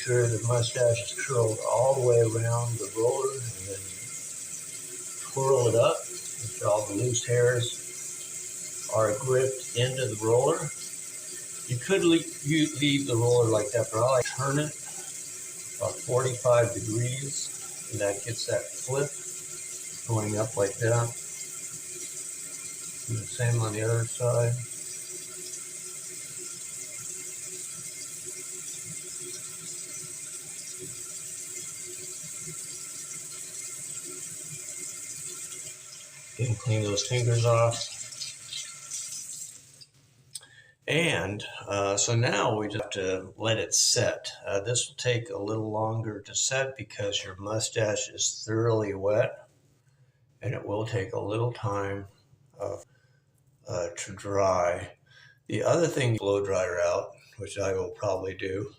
sure the mustache is curled all the way around the roller, and then twirl it up until all the loose hairs are gripped into the roller. You could leave the roller like that, but I like to turn it about 45 degrees, and that gets that flip going up like that. Do the same on the other side. Can clean those fingers off. And so now we just have to let it set. This will take a little longer to set because your mustache is thoroughly wet, and it will take a little time to dry. The other thing, blow dryer out, which I will probably do,